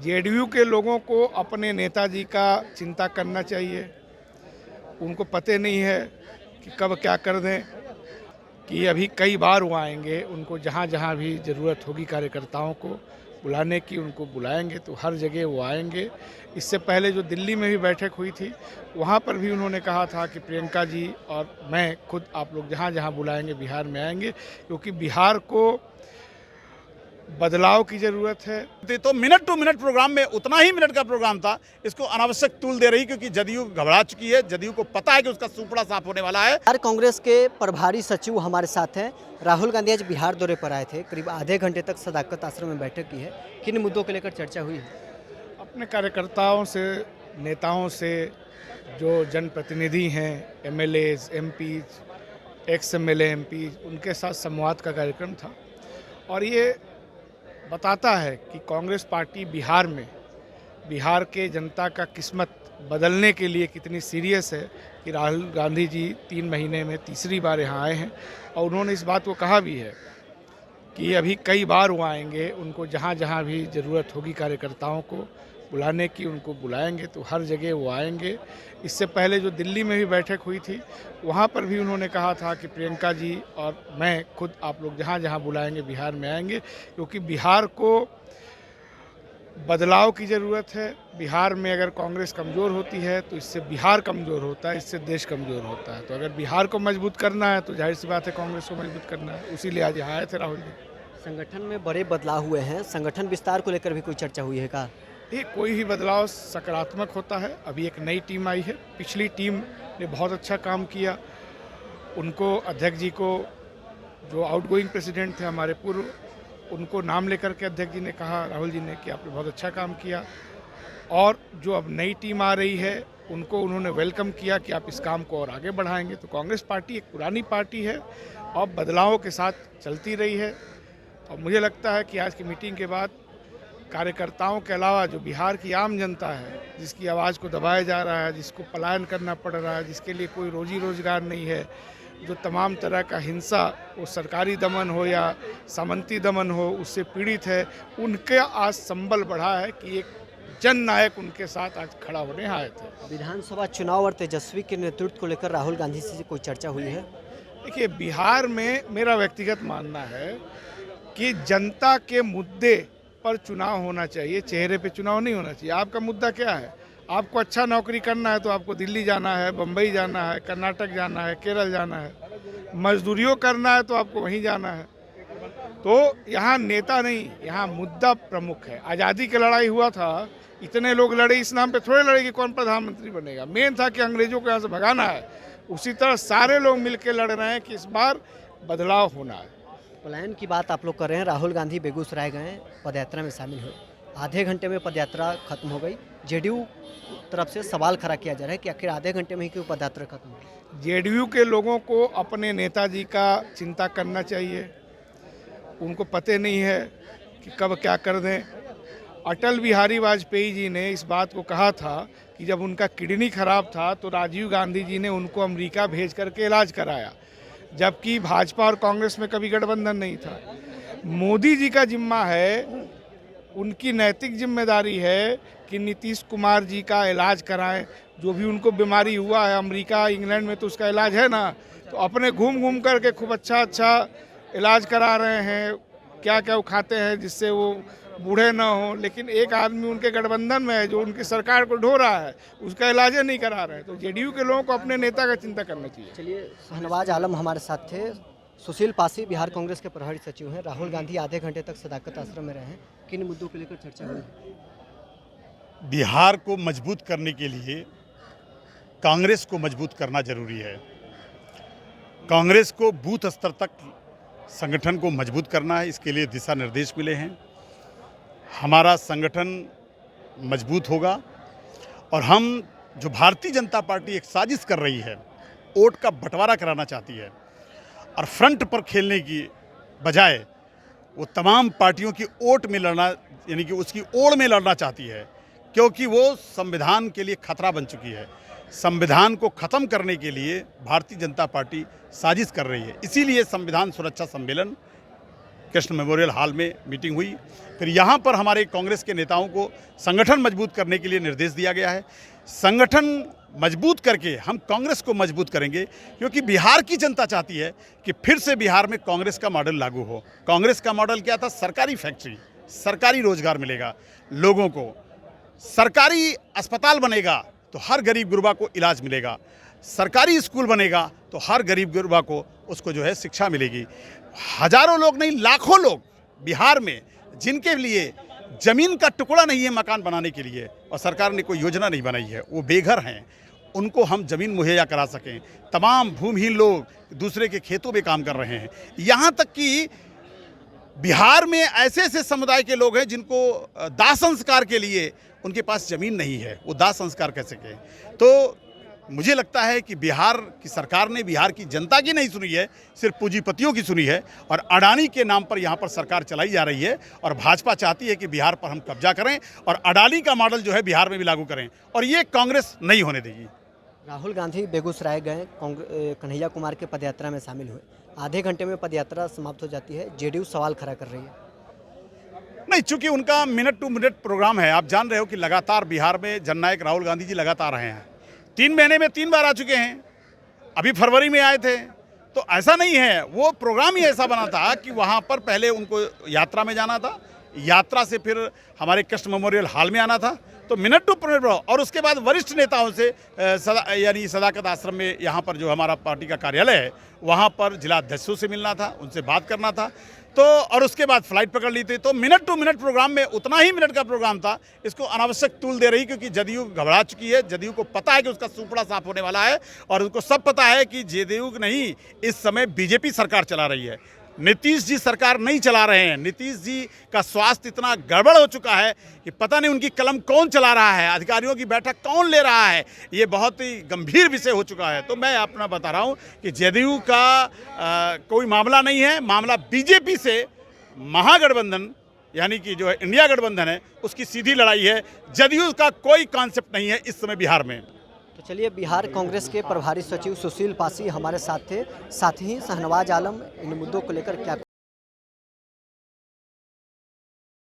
JDU के लोगों को अपने नेताजी का चिंता करना चाहिए। उनको पता नहीं है कि कब क्या कर दें, कि अभी कई बार वो आएंगे। उनको जहाँ जहाँ भी ज़रूरत होगी कार्यकर्ताओं को बुलाने की, उनको बुलाएंगे तो हर जगह वो आएंगे। इससे पहले जो दिल्ली में भी बैठक हुई थी, वहाँ पर भी उन्होंने कहा था कि प्रियंका जी और मैं खुद आप लोग जहाँ जहाँ बुलाएंगे बिहार में आएंगे, क्योंकि बिहार को बदलाव की ज़रूरत है। तो मिनट टू मिनट प्रोग्राम में उतना ही मिनट का प्रोग्राम था, इसको अनावश्यक तूल दे रही, क्योंकि जदयू घबरा चुकी है। जदयू को पता है कि उसका सुपड़ा साफ होने वाला है। बिहार कांग्रेस के प्रभारी सचिव हमारे साथ हैं। राहुल गांधी आज बिहार दौरे पर आए थे, करीब आधे घंटे तक सदाकत आश्रम में बैठक की है। किन मुद्दों को लेकर चर्चा हुई है? अपने कार्यकर्ताओं से, नेताओं से, जो जनप्रतिनिधि हैं, MLAs, MPs, ex MLA MPs, उनके साथ संवाद का कार्यक्रम था। और ये बताता है कि कांग्रेस पार्टी बिहार में, बिहार के जनता का किस्मत बदलने के लिए कितनी सीरियस है कि राहुल गांधी जी 3 महीने में तीसरी बार यहाँ आए हैं। और उन्होंने इस बात को कहा भी है कि अभी कई बार वो आएंगे। उनको जहाँ जहाँ भी ज़रूरत होगी कार्यकर्ताओं को बुलाने की, उनको बुलाएंगे तो हर जगह वो आएंगे। इससे पहले जो दिल्ली में भी बैठक हुई थी, वहाँ पर भी उन्होंने कहा था कि प्रियंका जी और मैं खुद आप लोग जहाँ जहाँ बुलाएंगे बिहार में आएंगे, क्योंकि बिहार को बदलाव की ज़रूरत है। बिहार में अगर कांग्रेस कमज़ोर होती है तो इससे बिहार कमज़ोर होता है, इससे देश कमज़ोर होता है। तो अगर बिहार को मजबूत करना है तो जाहिर सी बात है कांग्रेस को मजबूत करना है। उसीलिए आज यहाँ आए थे राहुल जी। संगठन में बड़े बदलाव हुए हैं, संगठन विस्तार को लेकर भी कोई चर्चा हुई है का? ये कोई भी बदलाव सकारात्मक होता है। अभी एक नई टीम आई है, पिछली टीम ने बहुत अच्छा काम किया। उनको, अध्यक्ष जी को, जो आउटगोइंग प्रेसिडेंट थे हमारे पूर्व, उनको नाम लेकर के अध्यक्ष जी ने कहा, राहुल जी ने, कि आपने बहुत अच्छा काम किया। और जो अब नई टीम आ रही है, उनको उन्होंने वेलकम किया कि आप इस काम को और आगे बढ़ाएंगे। तो कांग्रेस पार्टी एक पुरानी पार्टी है और बदलावों के साथ चलती रही है। और मुझे लगता है कि आज की मीटिंग के बाद कार्यकर्ताओं के अलावा जो बिहार की आम जनता है, जिसकी आवाज़ को दबाया जा रहा है, जिसको पलायन करना पड़ रहा है, जिसके लिए कोई रोजी रोजगार नहीं है, जो तमाम तरह का हिंसा, वो सरकारी दमन हो या सामंती दमन हो, उससे पीड़ित है, उनके आज संबल बढ़ा है कि एक जन नायक उनके साथ आज खड़ा होने आए थे। विधानसभा चुनाव और तेजस्वी के नेतृत्व को लेकर राहुल गांधी से कोई चर्चा हुई है? देखिए, बिहार में मेरा व्यक्तिगत मानना है कि जनता के मुद्दे पर चुनाव होना चाहिए, चेहरे पे चुनाव नहीं होना चाहिए। आपका मुद्दा क्या है? आपको अच्छा नौकरी करना है तो आपको दिल्ली जाना है, बम्बई जाना है, कर्नाटक जाना है, केरल जाना है। मजदूरियों करना है तो आपको वहीं जाना है। तो यहाँ नेता नहीं, यहाँ मुद्दा प्रमुख है। आज़ादी की लड़ाई हुआ था, इतने लोग लड़े, इस नाम पे थोड़े लड़े कि कौन प्रधानमंत्री बनेगा। मेन था कि अंग्रेजों को यहाँ से भगाना है। उसी तरह सारे लोग मिलकर लड़ रहे हैं कि इस बार बदलाव होना है। पलायन की बात आप लोग कर रहे हैं। राहुल गांधी बेगूसराय गए, पदयात्रा में शामिल हुए, आधे घंटे में पदयात्रा खत्म हो गई। जेडीयू तरफ से सवाल खड़ा किया जा रहा है कि आखिर आधे घंटे में ही क्यों पदयात्रा खत्म हुई? जेडीयू के लोगों को अपने नेताजी का चिंता करना चाहिए। उनको पता नहीं है कि कब क्या कर दें। अटल बिहारी वाजपेयी जी ने इस बात को कहा था कि जब उनका किडनी खराब था तो राजीव गांधी जी ने उनको अमेरिका भेज करके इलाज कराया, जबकि भाजपा और कांग्रेस में कभी गठबंधन नहीं था। मोदी जी का जिम्मा है, उनकी नैतिक जिम्मेदारी है कि नीतीश कुमार जी का इलाज कराएं। जो भी उनको बीमारी हुआ है अमेरिका, इंग्लैंड में, तो उसका इलाज है ना। तो अपने घूम घूम करके खूब अच्छा इलाज करा रहे हैं, क्या क्या वो खाते हैं जिससे वो बूढ़े ना हो। लेकिन एक आदमी उनके गठबंधन में है जो उनकी सरकार को ढो रहा है, उसका इलाज नहीं करा रहे हैं। तो जेडीयू के लोगों को अपने नेता का चिंता करना चाहिए। चलिए, शहनवाज आलम हमारे साथ थे। सुशील पासी बिहार कांग्रेस के प्रभारी सचिव हैं। राहुल गांधी आधे घंटे तक सदाकत आश्रम में रहे। किन मुद्दों को लेकर चर्चा हुई? बिहार को मजबूत करने के लिए कांग्रेस को मजबूत करना जरूरी है। कांग्रेस को बूथ स्तर तक संगठन को मजबूत करना है, इसके लिए दिशा निर्देश मिले हैं। हमारा संगठन मजबूत होगा और हम, जो भारतीय जनता पार्टी एक साजिश कर रही है, वोट का बंटवारा कराना चाहती है और फ्रंट पर खेलने की बजाय वो तमाम पार्टियों की वोट में लड़ना, यानी कि उसकी ओर में लड़ना चाहती है, क्योंकि वो संविधान के लिए खतरा बन चुकी है। संविधान को ख़त्म करने के लिए भारतीय जनता पार्टी साजिश कर रही है। इसीलिए संविधान सुरक्षा सम्मेलन कृष्ण मेमोरियल हॉल में मीटिंग हुई। फिर यहाँ पर हमारे कांग्रेस के नेताओं को संगठन मजबूत करने के लिए निर्देश दिया गया है। संगठन मजबूत करके हम कांग्रेस को मजबूत करेंगे, क्योंकि बिहार की जनता चाहती है कि फिर से बिहार में कांग्रेस का मॉडल लागू हो। कांग्रेस का मॉडल क्या था? सरकारी फैक्ट्री, सरकारी रोजगार मिलेगा लोगों को, सरकारी अस्पताल बनेगा तो हर गरीब गुरबा को इलाज मिलेगा, सरकारी स्कूल बनेगा तो हर गरीब गुरबा को उसको जो है शिक्षा मिलेगी। हजारों लोग नहीं, लाखों लोग बिहार में जिनके लिए जमीन का टुकड़ा नहीं है मकान बनाने के लिए और सरकार ने कोई योजना नहीं बनाई है, वो बेघर हैं, उनको हम जमीन मुहैया करा सकें। तमाम भूमिहीन लोग दूसरे के खेतों में काम कर रहे हैं। यहाँ तक कि बिहार में ऐसे ऐसे समुदाय के लोग हैं जिनको दाह संस्कार के लिए उनके पास ज़मीन नहीं है, वो दाह संस्कार कैसे करें? तो मुझे लगता है कि बिहार की सरकार ने बिहार की जनता की नहीं सुनी है, सिर्फ पूंजीपतियों की सुनी है और अडानी के नाम पर यहाँ पर सरकार चलाई जा रही है। और भाजपा चाहती है कि बिहार पर हम कब्जा करें और अडानी का मॉडल जो है बिहार में भी लागू करें, और ये कांग्रेस नहीं होने देगी। राहुल गांधी बेगूसराय गए, कन्हैया कुमार के पदयात्रा में शामिल हुए। आधे घंटे में पदयात्रा समाप्त हो जाती है, जेडीयू सवाल खड़ा कर रही है। नहीं, चूंकि उनका मिनट टू मिनट प्रोग्राम है। आप जान रहे हो कि लगातार बिहार में जननायक राहुल गांधी जी लगातार रहे हैं। 3 महीने में 3 बार आ चुके हैं, अभी फरवरी में आए थे। तो ऐसा नहीं है, वो प्रोग्राम ही ऐसा बना था कि वहाँ पर पहले उनको यात्रा में जाना था, यात्रा से फिर हमारे कृष्ण मेमोरियल हॉल में आना था। तो मिनट टू मिनट, और उसके बाद वरिष्ठ नेताओं से यानी सदाकत आश्रम में यहाँ पर जो हमारा पार्टी का कार्यालय है वहाँ पर जिला अध्यक्षों से मिलना था, उनसे बात करना था। तो और उसके बाद फ्लाइट पकड़ ली थी। तो मिनट टू मिनट प्रोग्राम में उतना ही मिनट का प्रोग्राम था। इसको अनावश्यक तूल दे रही, क्योंकि जदयू घबरा चुकी है। जदयू को पता है कि उसका सुपड़ा साफ होने वाला है और उसको सब पता है कि जदयू नहीं, इस समय बीजेपी सरकार चला रही है, नीतीश जी सरकार नहीं चला रहे हैं। नीतीश जी का स्वास्थ्य इतना गड़बड़ हो चुका है कि पता नहीं उनकी कलम कौन चला रहा है, अधिकारियों की बैठक कौन ले रहा है। ये बहुत ही गंभीर विषय हो चुका है। तो मैं अपना बता रहा हूँ कि जदयू का कोई मामला नहीं है, मामला बीजेपी से महागठबंधन यानी कि जो है इंडिया गठबंधन है उसकी सीधी लड़ाई है। जदयू का कोई कॉन्सेप्ट नहीं है इस समय बिहार में। तो चलिए, बिहार कांग्रेस के प्रभारी सचिव सुशील पासी हमारे साथ थे, साथ ही शहनवाज आलम इन मुद्दों को लेकर क्या